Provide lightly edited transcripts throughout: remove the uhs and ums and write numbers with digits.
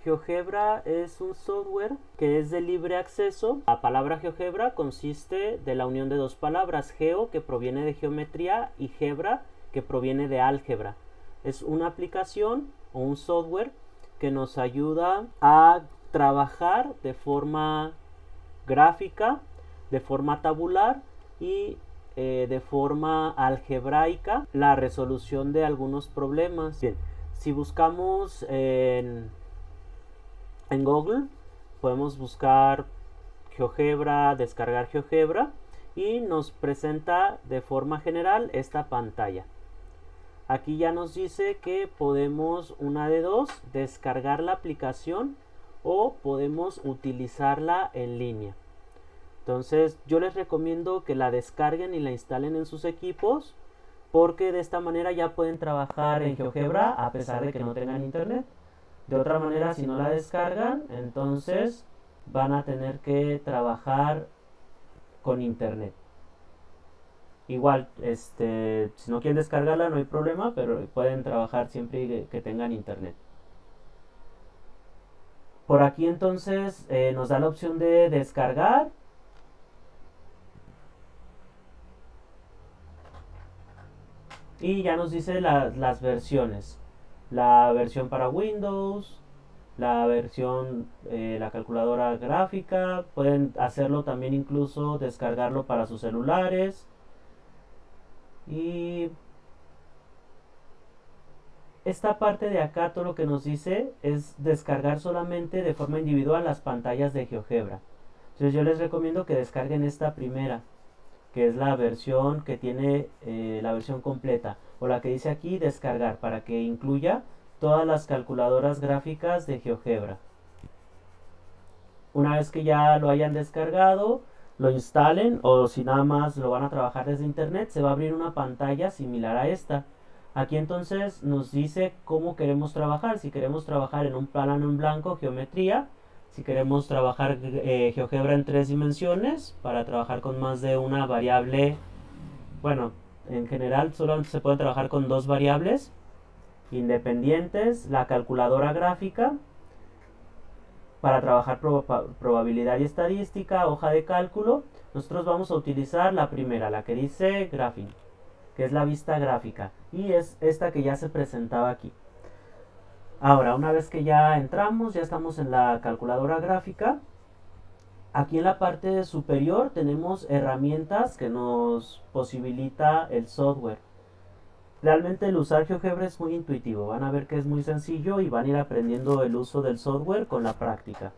GeoGebra es un software que es de libre acceso. La palabra GeoGebra consiste de la unión de dos palabras, geo, que proviene de geometría, y gebra, que proviene de álgebra. Es una aplicación o un software que nos ayuda a trabajar de forma gráfica, de forma tabular y de forma algebraica la resolución de algunos problemas. Bien, si buscamos en Google, podemos buscar GeoGebra, descargar GeoGebra, y nos presenta de forma general esta pantalla. Aquí ya nos dice que podemos, una de dos, descargar la aplicación o podemos utilizarla en línea. Entonces yo les recomiendo que la descarguen y la instalen en sus equipos, porque de esta manera ya pueden trabajar en GeoGebra a pesar de que no tengan internet. De otra manera, si no la descargan, entonces van a tener que trabajar con internet. Igual, si no quieren descargarla no hay problema, pero pueden trabajar siempre que tengan internet. Por aquí entonces nos da la opción de descargar. Y ya nos dice las versiones. La versión para Windows, la versión, la calculadora gráfica. Pueden hacerlo también, incluso descargarlo para sus celulares. Y esta parte de acá, todo lo que nos dice es descargar solamente de forma individual las pantallas de GeoGebra. Entonces yo les recomiendo que descarguen esta primera, que es la versión que tiene la versión completa, o la que dice aquí descargar, para que incluya todas las calculadoras gráficas de GeoGebra. Una vez que ya lo hayan descargado, lo instalen, o si nada más lo van a trabajar desde internet, se va a abrir una pantalla similar a esta. Aquí entonces nos dice cómo queremos trabajar. Si queremos trabajar en un plano en blanco, geometría. Si queremos trabajar GeoGebra en 3 dimensiones, para trabajar con más de una variable. Bueno, en general solo se puede trabajar con 2 variables independientes. La calculadora gráfica, para trabajar probabilidad y estadística, hoja de cálculo. Nosotros vamos a utilizar la primera, la que dice Graphing, que es la vista gráfica, y es esta que ya se presentaba aquí. Ahora, una vez que ya entramos, ya estamos en la calculadora gráfica. Aquí en la parte superior tenemos herramientas que nos posibilita el software. Realmente el usar GeoGebra es muy intuitivo. Van a ver que es muy sencillo y van a ir aprendiendo el uso del software con la práctica.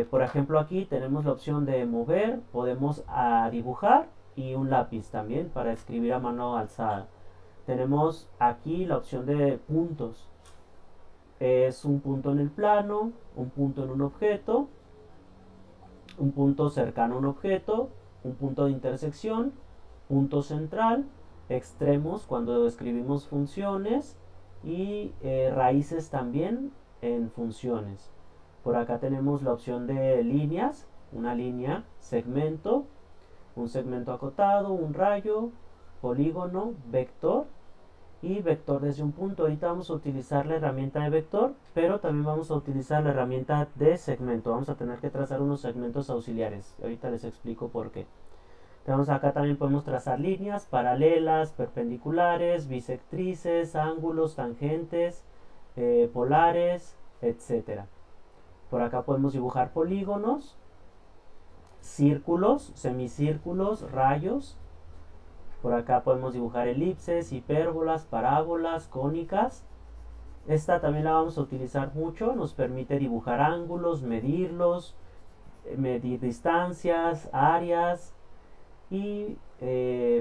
Por ejemplo, aquí tenemos la opción de mover, podemos dibujar, y un lápiz también para escribir a mano alzada. Tenemos aquí la opción de puntos. Es un punto en el plano, un punto en un objeto, un punto cercano a un objeto, un punto de intersección, punto central, extremos cuando escribimos funciones, y raíces también en funciones. Por acá tenemos la opción de líneas, una línea, segmento, un segmento acotado, un rayo, polígono, vector y vector desde un punto. Ahorita vamos a utilizar la herramienta de vector, pero también vamos a utilizar la herramienta de segmento. Vamos a tener que trazar unos segmentos auxiliares. Ahorita les explico por qué. Tenemos acá, también podemos trazar líneas paralelas, perpendiculares, bisectrices, ángulos, tangentes, polares, etc. Por acá podemos dibujar polígonos, círculos, semicírculos, rayos. Por acá podemos dibujar elipses, hipérbolas, parábolas, cónicas. Esta también la vamos a utilizar mucho. Nos permite dibujar ángulos, medirlos, medir distancias, áreas. Y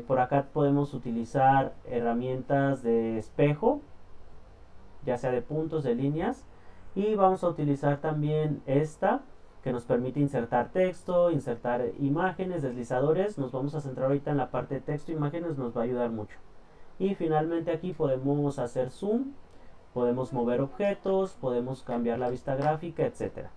por acá podemos utilizar herramientas de espejo, ya sea de puntos, de líneas. Y vamos a utilizar también esta, que nos permite insertar texto, insertar imágenes, deslizadores. Nos vamos a centrar ahorita en la parte de texto, imágenes, nos va a ayudar mucho. Y finalmente aquí podemos hacer zoom, podemos mover objetos, podemos cambiar la vista gráfica, etc.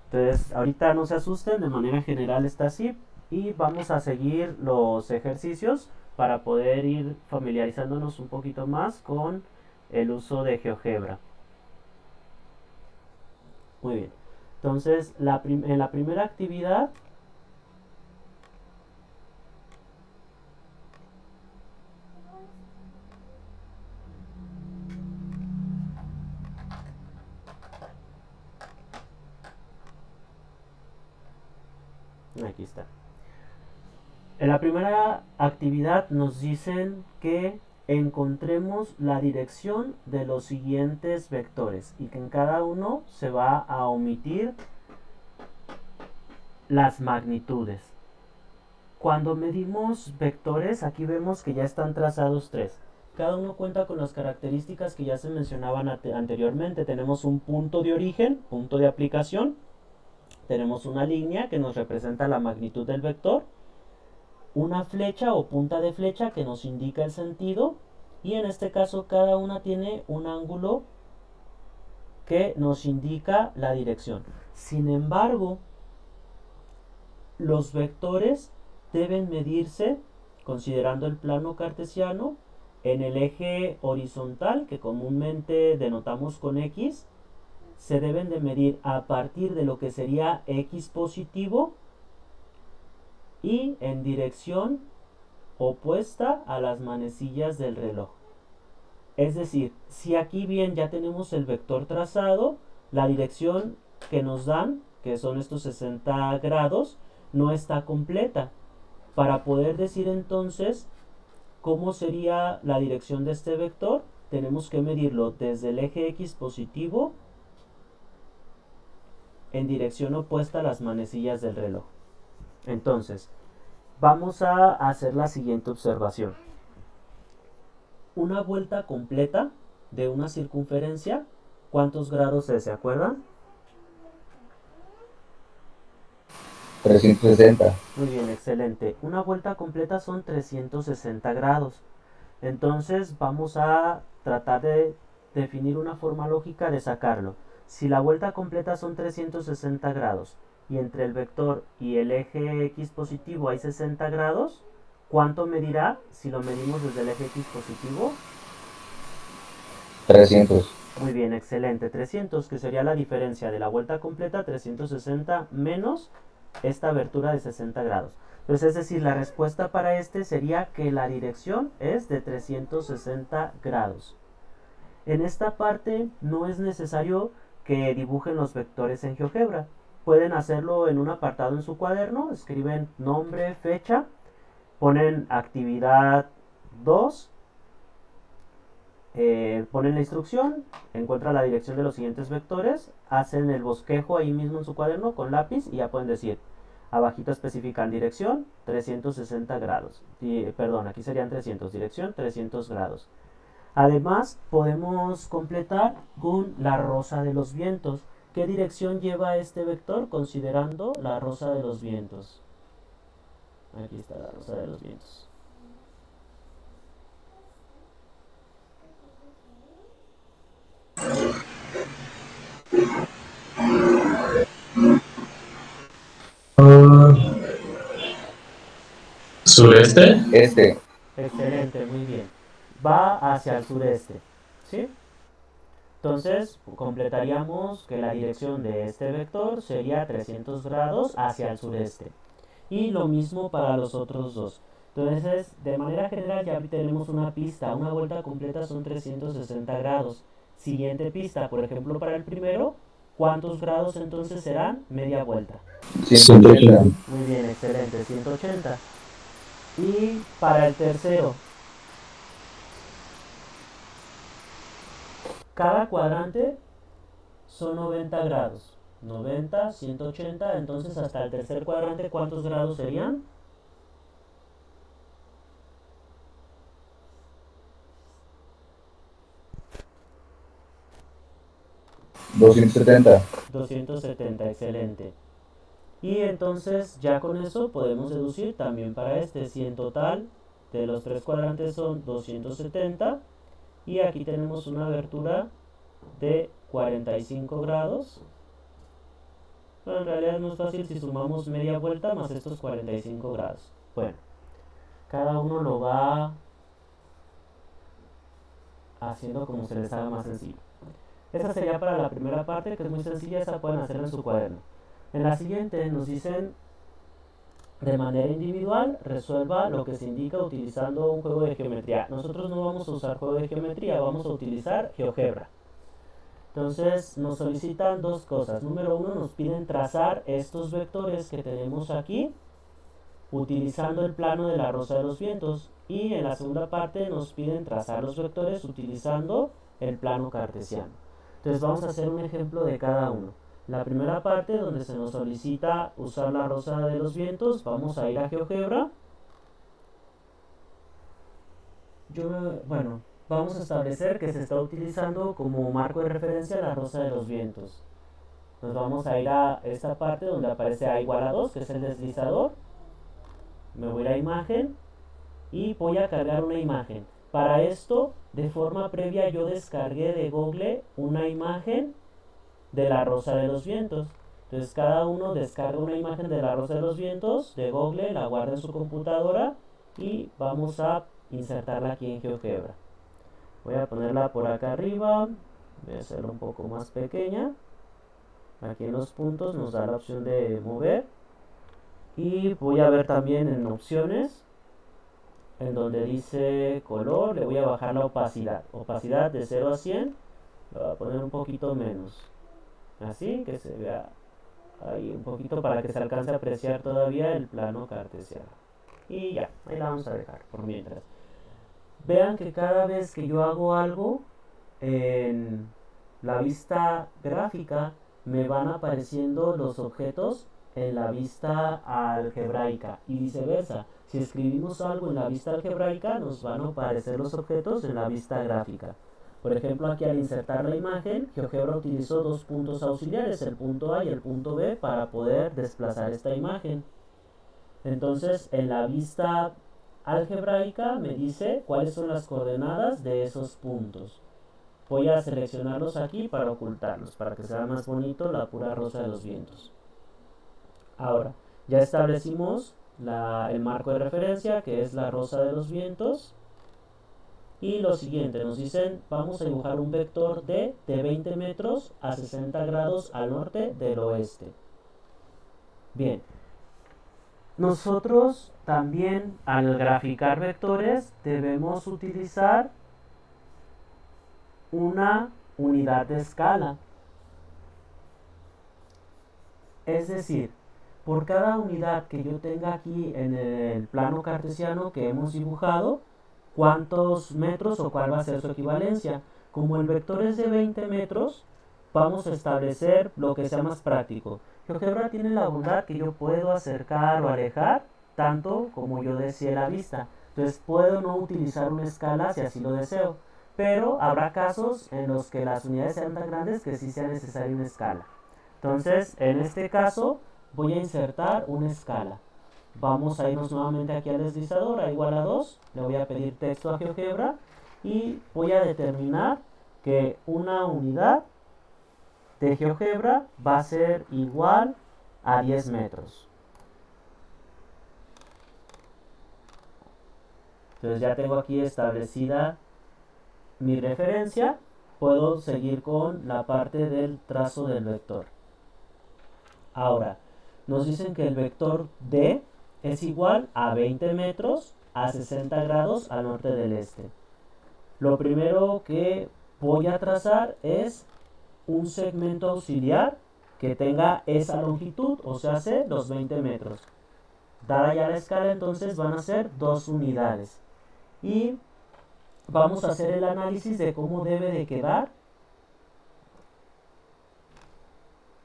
Entonces ahorita no se asusten, de manera general está así. Y vamos a seguir los ejercicios para poder ir familiarizándonos un poquito más con el uso de GeoGebra. Muy bien. Entonces, en la primera actividad, aquí está. En la primera actividad nos dicen que encontremos la dirección de los siguientes vectores y que en cada uno se va a omitir las magnitudes. Cuando medimos vectores, aquí vemos que ya están trazados tres. Cada uno cuenta con las características que ya se mencionaban anteriormente. Tenemos un punto de origen, punto de aplicación. Tenemos una línea que nos representa la magnitud del vector. Una flecha o punta de flecha que nos indica el sentido. Y en este caso cada una tiene un ángulo que nos indica la dirección. Sin embargo, los vectores deben medirse considerando el plano cartesiano en el eje horizontal, que comúnmente denotamos con X. Se deben de medir a partir de lo que sería X positivo y en dirección opuesta a las manecillas del reloj. Es decir, si aquí bien ya tenemos el vector trazado, la dirección que nos dan, que son estos 60 grados, no está completa. Para poder decir entonces cómo sería la dirección de este vector, tenemos que medirlo desde el eje X positivo en dirección opuesta a las manecillas del reloj. Entonces, vamos a hacer la siguiente observación. Una vuelta completa de una circunferencia, ¿cuántos grados es? ¿Se acuerdan? 360. Muy bien, excelente. Una vuelta completa son 360 grados. Entonces vamos a tratar de definir una forma lógica de sacarlo. Si la vuelta completa son 360 grados y entre el vector y el eje X positivo hay 60 grados, ¿cuánto medirá si lo medimos desde el eje X positivo? 300. Muy bien, excelente. 300, que sería la diferencia de la vuelta completa, 360 menos esta abertura de 60 grados. Entonces, es decir, la respuesta para este sería que la dirección es de 360 grados. En esta parte no es necesario que dibujen los vectores en GeoGebra. Pueden hacerlo en un apartado en su cuaderno, escriben nombre, fecha, ponen actividad 2, ponen la instrucción, encuentran la dirección de los siguientes vectores, hacen el bosquejo ahí mismo en su cuaderno con lápiz y ya pueden decir, abajito especifican dirección 360 grados. Perdón, aquí serían 300, dirección 300 grados. Además, podemos completar con la rosa de los vientos. ¿Qué dirección lleva este vector considerando la rosa de los vientos? Aquí está la rosa de los vientos. ¿Sureste? Este. Excelente, muy bien. Va hacia el sureste. ¿Sí? Entonces, completaríamos que la dirección de este vector sería 300 grados hacia el sureste. Y lo mismo para los otros dos. Entonces, de manera general ya tenemos una pista. Una vuelta completa son 360 grados. Siguiente pista, por ejemplo, para el primero, ¿cuántos grados entonces serán? Media vuelta. 180. Muy bien, excelente, 180. Y para el tercero, cada cuadrante son 90 grados. 90, 180, entonces hasta el tercer cuadrante, ¿cuántos grados serían? 270. 270, excelente. Y entonces ya con eso podemos deducir también para este, si en total de los tres cuadrantes son 270 y aquí tenemos una abertura de 45 grados. Pero en realidad es más fácil si sumamos media vuelta más estos 45 grados. Bueno, cada uno lo va haciendo como se les haga más sencillo. Esa sería para la primera parte, que es muy sencilla, esa pueden hacerla en su cuaderno. En la siguiente nos dicen de manera individual, resuelva lo que se indica utilizando un juego de geometría. Nosotros no vamos a usar juego de geometría, vamos a utilizar GeoGebra. Entonces nos solicitan dos cosas. Número uno, nos piden trazar estos vectores que tenemos aquí utilizando el plano de la Rosa de los Vientos. Y en la segunda parte nos piden trazar los vectores utilizando el plano cartesiano. Entonces vamos a hacer un ejemplo de cada uno. La primera parte, donde se nos solicita usar la Rosa de los Vientos, vamos a ir a GeoGebra. Vamos a establecer que se está utilizando como marco de referencia la Rosa de los Vientos. Nos vamos a ir a esta parte donde aparece A igual a 2, que es el deslizador. Me voy a imagen y voy a cargar una imagen. Para esto, de forma previa, yo descargué de Google una imagen de la Rosa de los Vientos. Entonces cada uno descarga una imagen de la Rosa de los Vientos de Google, la guarda en su computadora y vamos a insertarla aquí en GeoGebra. Voy a ponerla por acá arriba, voy a hacerla un poco más pequeña. Aquí en los puntos nos da la opción de mover. Y voy a ver también en opciones, en donde dice color, le voy a bajar la opacidad. Opacidad de 0 a 100, lo voy a poner un poquito menos. Así que se vea ahí un poquito para que se alcance a apreciar todavía el plano cartesiano. Y ya, ahí la vamos a dejar por mientras. Vean que cada vez que yo hago algo en la vista gráfica, me van apareciendo los objetos en la vista algebraica y viceversa. Si escribimos algo en la vista algebraica, nos van a aparecer los objetos en la vista gráfica. Por ejemplo, aquí al insertar la imagen, GeoGebra utilizó dos puntos auxiliares, el punto A y el punto B, para poder desplazar esta imagen. Entonces, en la vista algebraica me dice cuáles son las coordenadas de esos puntos. Voy a seleccionarlos aquí para ocultarlos, para que sea más bonito la pura Rosa de los Vientos. Ahora, ya establecimos el marco de referencia, que es la Rosa de los Vientos. Y lo siguiente, nos dicen, vamos a dibujar un vector de 20 metros a 60 grados al norte del oeste. Bien, nosotros también al graficar vectores debemos utilizar una unidad de escala. Es decir, por cada unidad que yo tenga aquí en el plano cartesiano que hemos dibujado, cuántos metros o cuál va a ser su equivalencia. Como el vector es de 20 metros, vamos a establecer lo que sea más práctico. GeoGebra tiene la bondad que yo puedo acercar o alejar tanto como yo desee la vista. Entonces puedo no utilizar una escala si así lo deseo. Pero habrá casos en los que las unidades sean tan grandes que sí sea necesaria una escala. Entonces, en este caso, voy a insertar una escala. Vamos a irnos nuevamente aquí al deslizador, a igual a 2. Le voy a pedir texto a GeoGebra y voy a determinar que una unidad de GeoGebra va a ser igual a 10 metros. Entonces ya tengo aquí establecida mi referencia. Puedo seguir con la parte del trazo del vector. Ahora, nos dicen que el vector D es igual a 20 metros a 60 grados al norte del este. Lo primero que voy a trazar es un segmento auxiliar que tenga esa longitud, o sea, los 20 metros. Dada ya la escala, entonces van a ser 2 unidades. Y vamos a hacer el análisis de cómo debe de quedar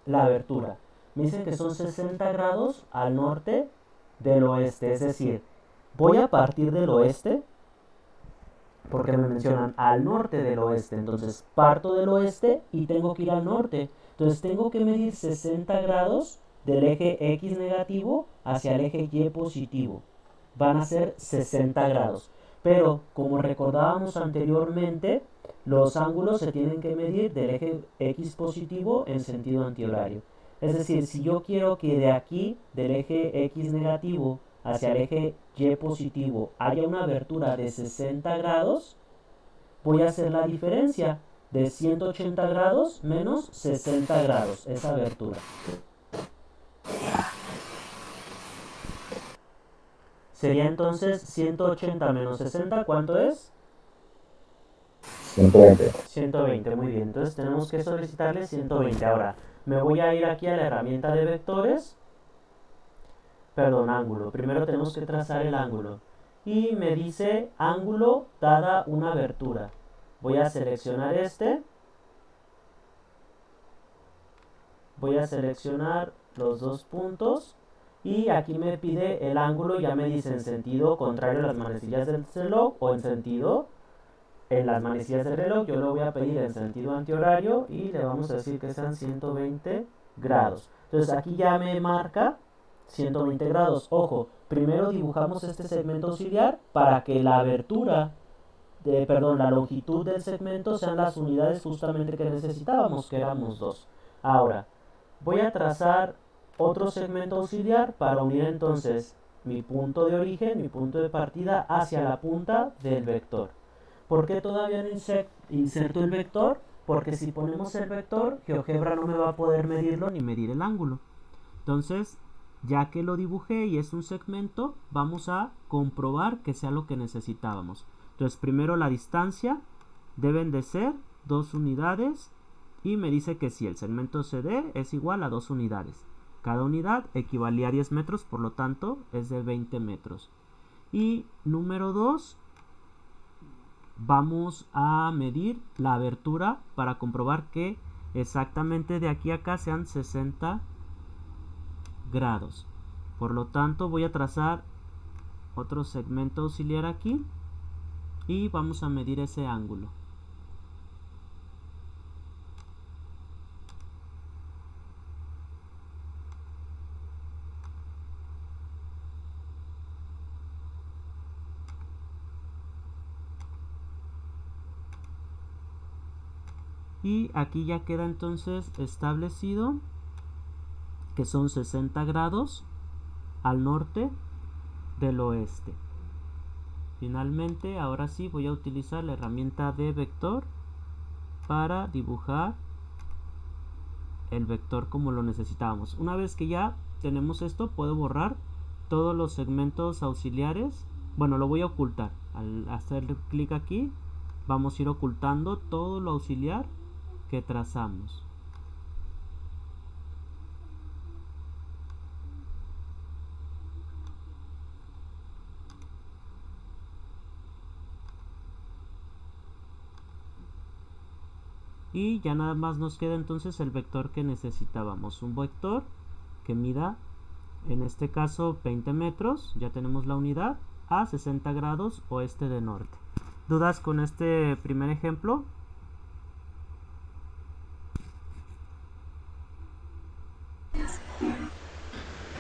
la abertura. Me dicen que son 60 grados al norte del oeste, es decir, voy a partir del oeste, porque me mencionan al norte del oeste, entonces parto del oeste y tengo que ir al norte, entonces tengo que medir 60 grados del eje X negativo hacia el eje Y positivo, van a ser 60 grados, pero como recordábamos anteriormente, los ángulos se tienen que medir del eje X positivo en sentido antihorario. Es decir, si yo quiero que de aquí, del eje X negativo hacia el eje Y positivo, haya una abertura de 60 grados, voy a hacer la diferencia. de 180 grados menos 60 grados, esa abertura. Sería entonces 180 menos 60, ¿cuánto es? 120. 120, muy bien. Entonces tenemos que solicitarle 120. Ahora, me voy a ir aquí a la herramienta de vectores. Perdón, ángulo. Primero tenemos que trazar el ángulo. Y me dice ángulo dada una abertura. Voy a seleccionar este. Voy a seleccionar los dos puntos. Y aquí me pide el ángulo, ya me dice en sentido contrario a las manecillas del reloj o en sentido en las manecillas del reloj. Yo lo voy a pedir en sentido antihorario y le vamos a decir que sean 120 grados. Entonces aquí ya me marca 120 grados. Ojo, primero dibujamos este segmento auxiliar para que la abertura, la longitud del segmento sean las unidades justamente que necesitábamos, que éramos 2. Ahora, voy a trazar otro segmento auxiliar para unir entonces mi punto de origen, mi punto de partida hacia la punta del vector. ¿Por qué todavía no inserto el vector? Porque si ponemos el vector, GeoGebra no me va a poder medirlo ni medir el ángulo. Entonces, ya que lo dibujé y es un segmento, vamos a comprobar que sea lo que necesitábamos. Entonces, primero la distancia deben de ser 2 unidades y me dice que si el segmento CD es igual a 2 unidades. Cada unidad equivalía a 10 metros, por lo tanto es de 20 metros. Y número 2, vamos a medir la abertura para comprobar que exactamente de aquí a acá sean 60 grados. Por lo tanto voy a trazar otro segmento auxiliar aquí y vamos a medir ese ángulo. Y aquí ya queda entonces establecido que son 60 grados al norte del oeste. Finalmente, ahora sí voy a utilizar la herramienta de vector para dibujar el vector como lo necesitábamos. Una vez que ya tenemos esto, puedo borrar todos los segmentos auxiliares. Bueno, lo voy a ocultar. Al hacer clic aquí, vamos a ir ocultando todo lo auxiliar que trazamos. Y ya nada más nos queda entonces el vector que necesitábamos. Un vector que mida, en este caso, 20 metros. Ya tenemos la unidad a 60 grados oeste de norte. ¿Dudas con este primer ejemplo?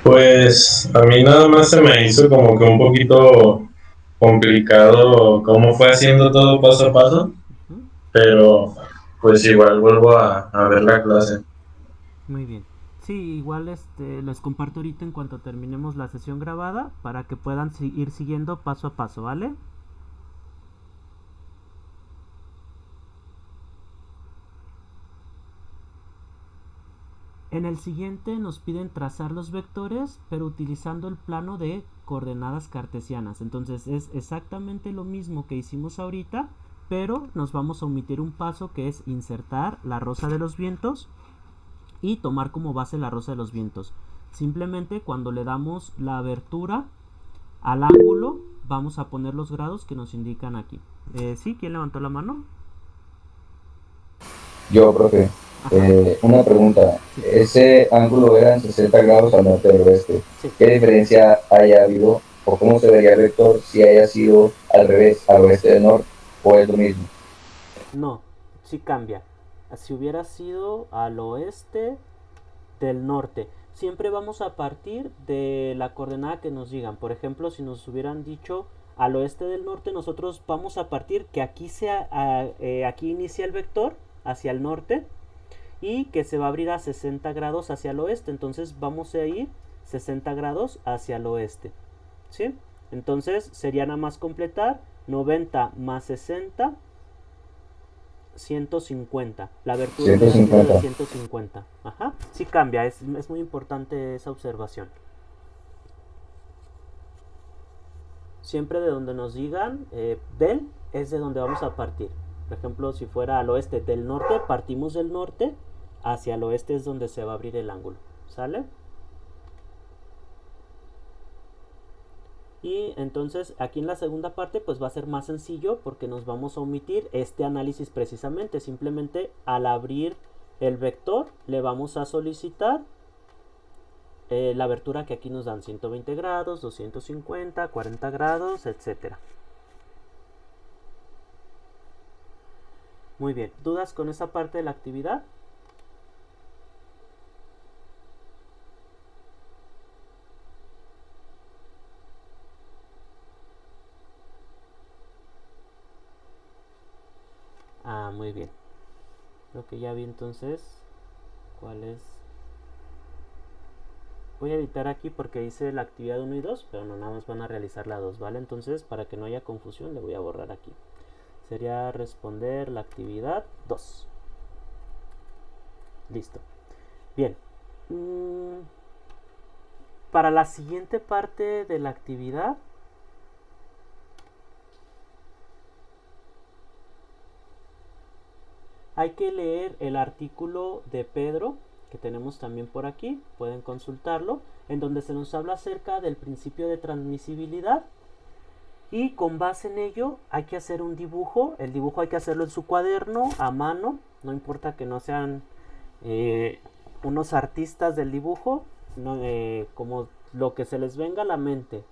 Pues a mí nada más se me hizo como que un poquito complicado cómo fue haciendo todo paso a paso, pero pues igual vuelvo a ver la clase. Muy bien. Sí, igual les comparto ahorita en cuanto terminemos la sesión grabada para que puedan ir siguiendo paso a paso, ¿vale? En el siguiente nos piden trazar los vectores, pero utilizando el plano de coordenadas cartesianas. Entonces es exactamente lo mismo que hicimos ahorita, pero nos vamos a omitir un paso que es insertar la rosa de los vientos y tomar como base la rosa de los vientos. Simplemente cuando le damos la abertura al ángulo, vamos a poner los grados que nos indican aquí. ¿Sí? ¿Quién levantó la mano? Yo, profe, una pregunta. Ese ángulo era en 60 grados al norte del oeste. Sí. ¿Qué diferencia haya habido o cómo se vería el vector si haya sido al revés, al oeste del norte, o es lo mismo? No, sí cambia. Si hubiera sido al oeste del norte, siempre vamos a partir de la coordenada que nos digan. Por ejemplo, si nos hubieran dicho al oeste del norte, nosotros vamos a partir que aquí aquí inicia el vector hacia el norte y que se va a abrir a 60 grados hacia el oeste. Entonces vamos a ir 60 grados hacia el oeste, ¿sí? Entonces sería nada más completar 90 más 60 150. La abertura hubiera sido de 150. 150. Ajá. Sí cambia, es muy importante esa observación. Siempre de donde nos digan del es de donde vamos a partir. Por ejemplo, si fuera al oeste del norte, partimos del norte, hacia el oeste es donde se va a abrir el ángulo. ¿Sale? Y entonces aquí en la segunda parte pues va a ser más sencillo porque nos vamos a omitir este análisis precisamente. Simplemente al abrir el vector le vamos a solicitar la abertura que aquí nos dan 120 grados, 250, 40 grados, etcétera. Muy bien, ¿dudas con esa parte de la actividad? Ah, muy bien. Creo que ya vi entonces cuál es. Voy a editar aquí porque hice la actividad 1 y 2, pero no, nada más van a realizar la 2, ¿vale? Entonces, para que no haya confusión, le voy a borrar aquí. Sería responder la actividad 2. Listo. Bien. Para la siguiente parte de la actividad, hay que leer el artículo de Pedro, que tenemos también por aquí, pueden consultarlo, en donde se nos habla acerca del principio de transmisibilidad. Y con base en ello hay que hacer un dibujo. El dibujo hay que hacerlo en su cuaderno, a mano. No importa que no sean unos artistas del dibujo, no, como lo que se les venga a la mente.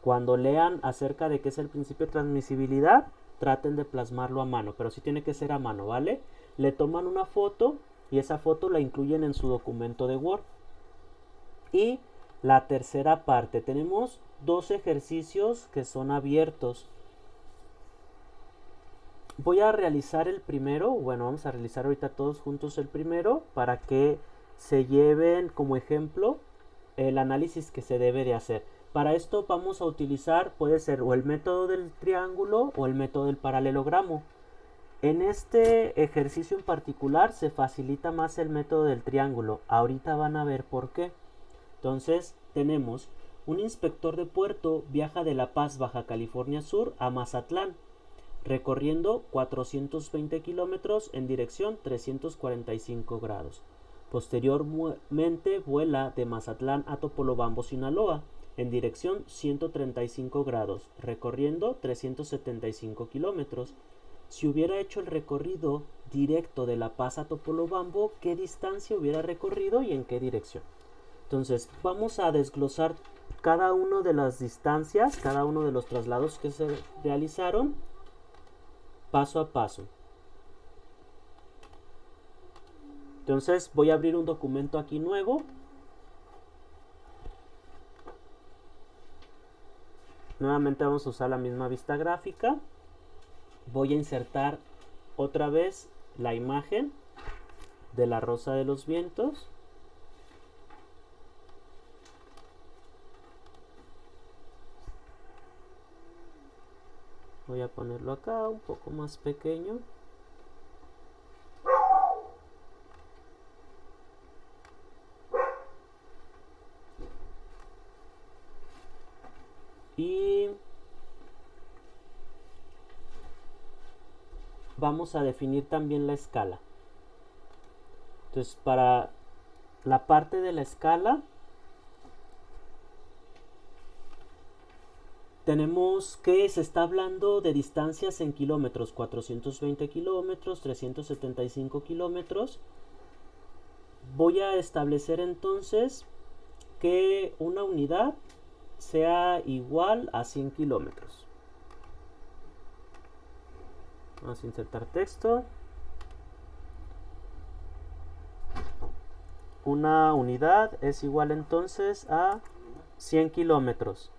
Cuando lean acerca de qué es el principio de transmisibilidad, traten de plasmarlo a mano, pero sí tiene que ser a mano, ¿vale? Le toman una foto y esa foto la incluyen en su documento de Word. Y la tercera parte, tenemos dos ejercicios que son abiertos. Voy a realizar el primero, bueno, vamos a realizar ahorita todos juntos el primero para que se lleven como ejemplo el análisis que se debe de hacer. Para esto vamos a utilizar, puede ser o el método del triángulo o el método del paralelogramo. En este ejercicio en particular se facilita más el método del triángulo. Ahorita van a ver por qué. Entonces tenemos un inspector de puerto viaja de La Paz, Baja California Sur a Mazatlán, recorriendo 420 kilómetros en dirección 345 grados. Posteriormente vuela de Mazatlán a Topolobampo, Sinaloa, en dirección 135 grados, recorriendo 375 kilómetros. Si hubiera hecho el recorrido directo de La Paz a Topolobampo, ¿qué distancia hubiera recorrido y en qué dirección? Entonces vamos a desglosar cada una de las distancias, cada uno de los traslados que se realizaron paso a paso. Entonces voy a abrir un documento aquí nuevo. Nuevamente vamos a usar la misma vista gráfica. Voy a insertar otra vez la imagen de la Rosa de los Vientos. Voy a ponerlo acá un poco más pequeño. Y vamos a definir también la escala. Entonces, para la parte de la escala tenemos que se está hablando de distancias en kilómetros, 420 kilómetros, 375 kilómetros. Voy a establecer entonces que una unidad sea igual a 100 kilómetros. Vamos a insertar texto. Una unidad es igual entonces a 100 kilómetros.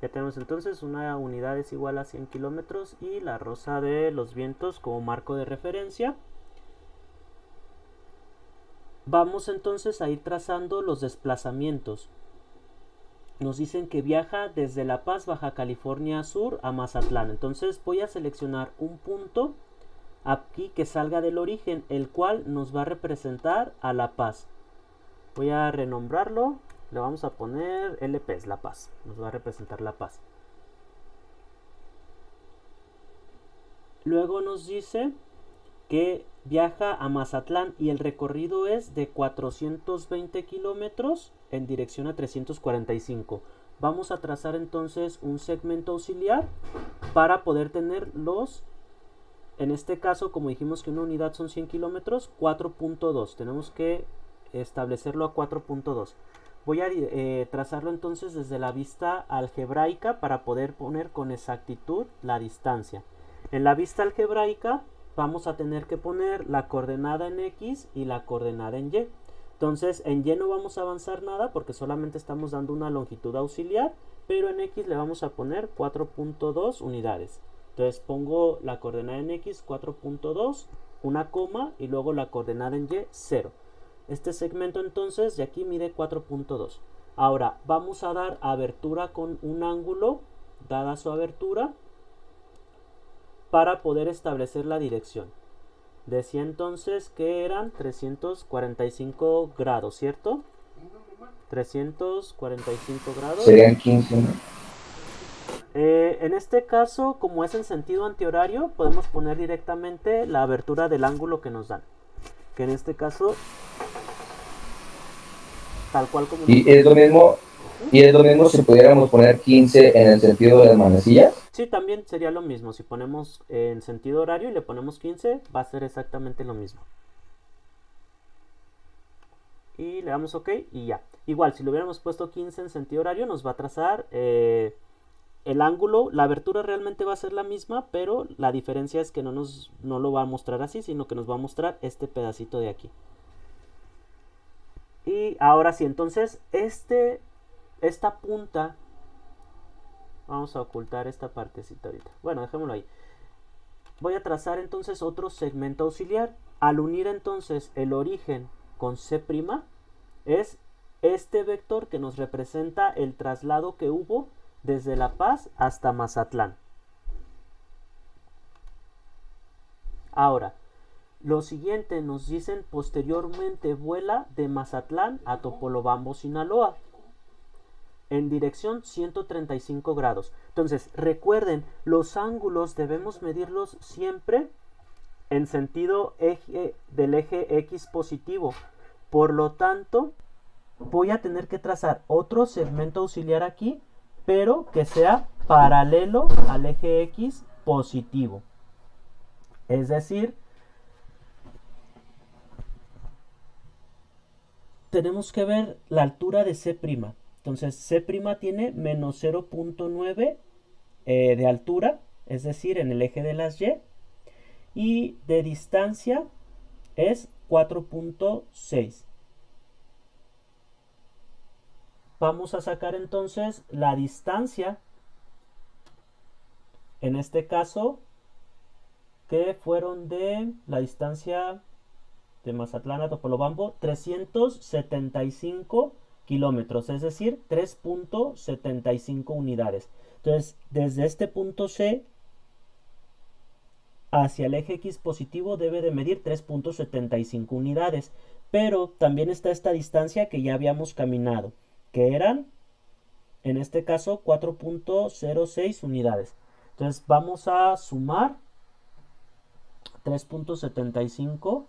Ya tenemos entonces una unidad es igual a 100 kilómetros y la rosa de los vientos como marco de referencia. Vamos entonces a ir trazando los desplazamientos. Nos dicen que viaja desde La Paz, Baja California Sur a Mazatlán. Entonces voy a seleccionar un punto aquí que salga del origen, el cual nos va a representar a La Paz. Voy a renombrarlo. Le vamos a poner LP, es La Paz. Nos va a representar La Paz. Luego nos dice que viaja a Mazatlán y el recorrido es de 420 kilómetros en dirección a 345. Vamos a trazar entonces un segmento auxiliar para poder tener los, en este caso, como dijimos que una unidad son 100 kilómetros, 4.2. Tenemos que establecerlo a 4.2. Voy a trazarlo entonces desde la vista algebraica para poder poner con exactitud la distancia. En la vista algebraica vamos a tener que poner la coordenada en X y la coordenada en Y. Entonces en Y no vamos a avanzar nada porque solamente estamos dando una longitud auxiliar, pero en X le vamos a poner 4.2 unidades. Entonces pongo la coordenada en X 4.2, una coma y luego la coordenada en Y 0. Este segmento entonces de aquí mide 4.2. Ahora vamos a dar abertura con un ángulo, dada su abertura, para poder establecer la dirección. Decía entonces que eran 345 grados, ¿cierto? 345 grados. Serían 15, ¿no? En este caso, como es en sentido antihorario, podemos poner directamente la abertura del ángulo que nos dan. Que en este caso, tal cual como... Y es lo mismo, si pudiéramos poner 15 en el sentido de las manecillas. Sí, también sería lo mismo. Si ponemos en sentido horario y le ponemos 15, va a ser exactamente lo mismo. Y le damos OK y ya. Igual, si le hubiéramos puesto 15 en sentido horario, nos va a trazar el ángulo. La abertura realmente va a ser la misma, pero la diferencia es que no lo va a mostrar así, sino que nos va a mostrar este pedacito de aquí. Y ahora sí, entonces esta punta, vamos a ocultar esta partecita ahorita. Bueno, dejémoslo ahí. Voy a trazar entonces otro segmento auxiliar. Al unir entonces el origen con C', es este vector que nos representa el traslado que hubo desde La Paz hasta Mazatlán. Ahora, lo siguiente nos dicen posteriormente vuela de Mazatlán a Topolobampo, Sinaloa, en dirección 135 grados. Entonces, recuerden, los ángulos debemos medirlos siempre en sentido del eje X positivo. Por lo tanto, voy a tener que trazar otro segmento auxiliar aquí, pero que sea paralelo al eje X positivo. Es decir, tenemos que ver la altura de C'. Entonces C' tiene menos 0.9 de altura, es decir, en el eje de las Y, y de distancia es 4.6. Vamos a sacar entonces la distancia, en este caso, que fueron de la distancia de Mazatlán a Topolobampo, 375 kilómetros, es decir, 3.75 unidades. Entonces, desde este punto C hacia el eje X positivo debe de medir 3.75 unidades. Pero también está esta distancia que ya habíamos caminado, que eran, en este caso, 4.06 unidades. Entonces, vamos a sumar 3.75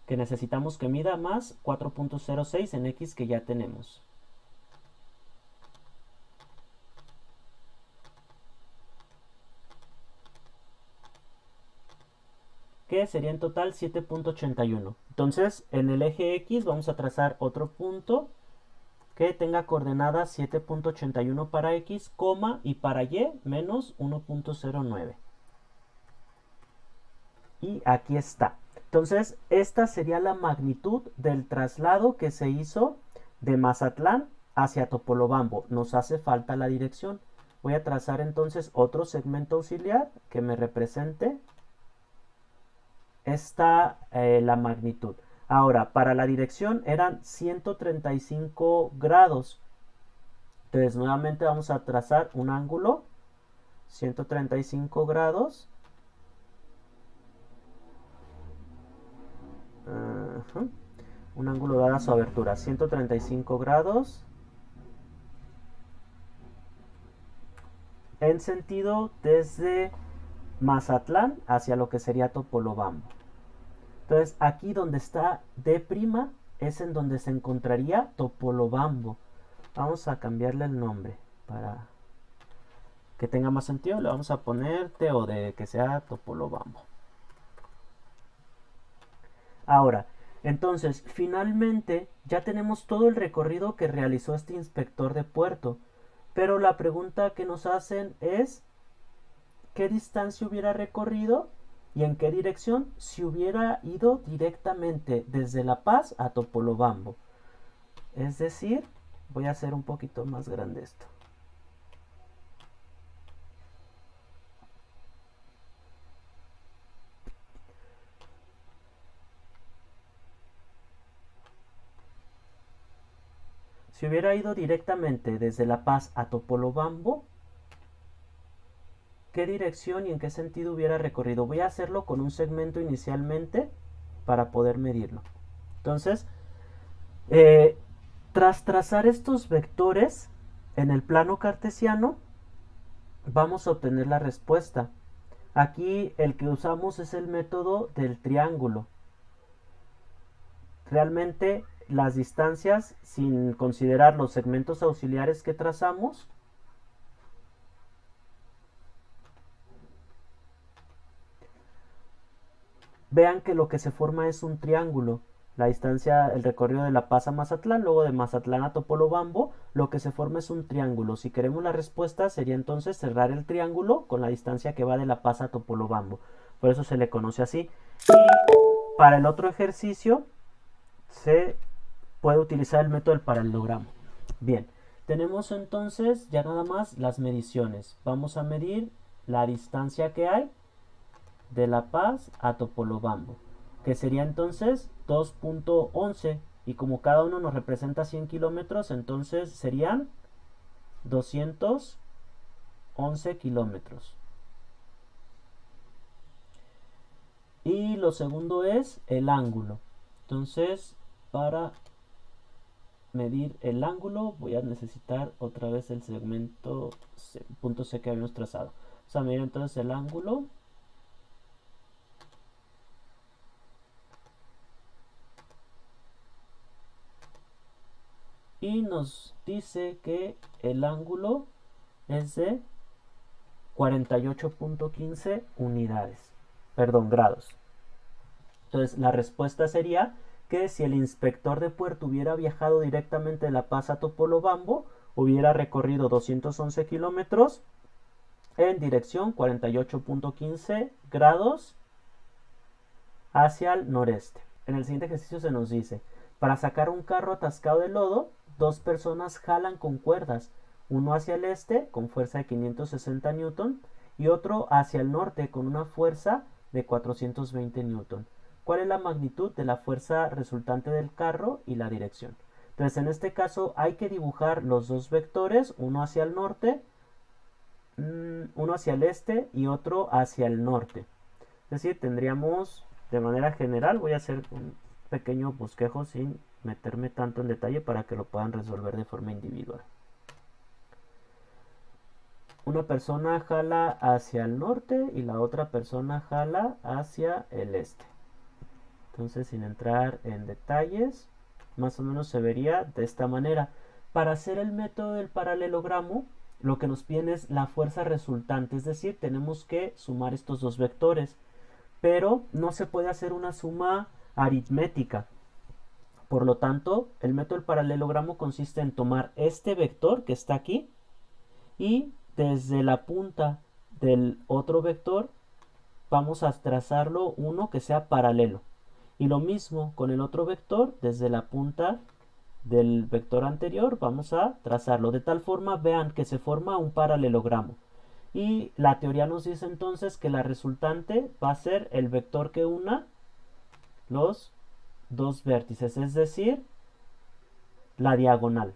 que necesitamos que mida más 4.06 en X que ya tenemos. Que sería en total 7.81. Entonces, en el eje X vamos a trazar otro punto que tenga coordenadas 7.81 para X, coma, y para Y menos 1.09. Y aquí está. Entonces, esta sería la magnitud del traslado que se hizo de Mazatlán hacia Topolobampo. Nos hace falta la dirección. Voy a trazar entonces otro segmento auxiliar que me represente la magnitud. Ahora, para la dirección eran 135 grados. Entonces, nuevamente vamos a trazar un ángulo, 135 grados. Un ángulo dada su abertura, 135 grados. En sentido desde Mazatlán hacia lo que sería Topolobampo. Entonces, aquí donde está D' es en donde se encontraría Topolobampo. Vamos a cambiarle el nombre para que tenga más sentido. Le vamos a poner TOD, que sea Topolobampo. Ahora, entonces, finalmente ya tenemos todo el recorrido que realizó este inspector de puerto. Pero la pregunta que nos hacen es, ¿qué distancia hubiera recorrido y en qué dirección si hubiera ido directamente desde La Paz a Topolobampo? Es decir, voy a hacer un poquito más grande esto. Si hubiera ido directamente desde La Paz a Topolobampo, ¿qué dirección y en qué sentido hubiera recorrido? Voy a hacerlo con un segmento inicialmente para poder medirlo. Entonces, tras trazar estos vectores en el plano cartesiano, vamos a obtener la respuesta. Aquí el que usamos es el método del triángulo. Realmente las distancias, sin considerar los segmentos auxiliares que trazamos, vean que lo que se forma es un triángulo. La distancia, el recorrido de La Paz a Mazatlán, luego de Mazatlán a Topolobampo, lo que se forma es un triángulo. Si queremos la respuesta, sería entonces cerrar el triángulo con la distancia que va de La Paz a Topolobampo. Por eso se le conoce así. Y para el otro ejercicio, se puede utilizar el método del paralelogramo. Bien, tenemos entonces ya nada más las mediciones. Vamos a medir la distancia que hay de La Paz a Topolobampo, que sería entonces 2.11, y como cada uno nos representa 100 kilómetros, entonces serían 211 kilómetros. Y lo segundo es el ángulo. Entonces, para medir el ángulo voy a necesitar otra vez el segmento punto C que habíamos trazado. Vamos a medir entonces el ángulo. Y nos dice que el ángulo es de 48.15 unidades. Perdón, grados. Entonces la respuesta sería que si el inspector de puerto hubiera viajado directamente de La Paz a Topolobampo, hubiera recorrido 211 kilómetros en dirección 48.15 grados hacia el noreste. En el siguiente ejercicio se nos dice, para sacar un carro atascado de lodo, dos personas jalan con cuerdas, uno hacia el este con fuerza de 560 newton y otro hacia el norte con una fuerza de 420 newton. ¿Cuál es la magnitud de la fuerza resultante del carro y la dirección? Entonces, en este caso hay que dibujar los dos vectores, uno hacia el norte, uno hacia el este y otro hacia el norte. Es decir, tendríamos de manera general, voy a hacer un pequeño bosquejo sin meterme tanto en detalle para que lo puedan resolver de forma individual. Una persona jala hacia el norte y la otra persona jala hacia el este. Entonces, sin entrar en detalles, más o menos se vería de esta manera. Para hacer el método del paralelogramo, lo que nos piden es la fuerza resultante, es decir, tenemos que sumar estos dos vectores, pero no se puede hacer una suma aritmética. Por lo tanto, el método del paralelogramo consiste en tomar este vector que está aquí y desde la punta del otro vector vamos a trazarlo uno que sea paralelo. Y lo mismo con el otro vector, desde la punta del vector anterior, vamos a trazarlo de tal forma, vean que se forma un paralelogramo. Y la teoría nos dice entonces que la resultante va a ser el vector que una los dos vértices, es decir, la diagonal.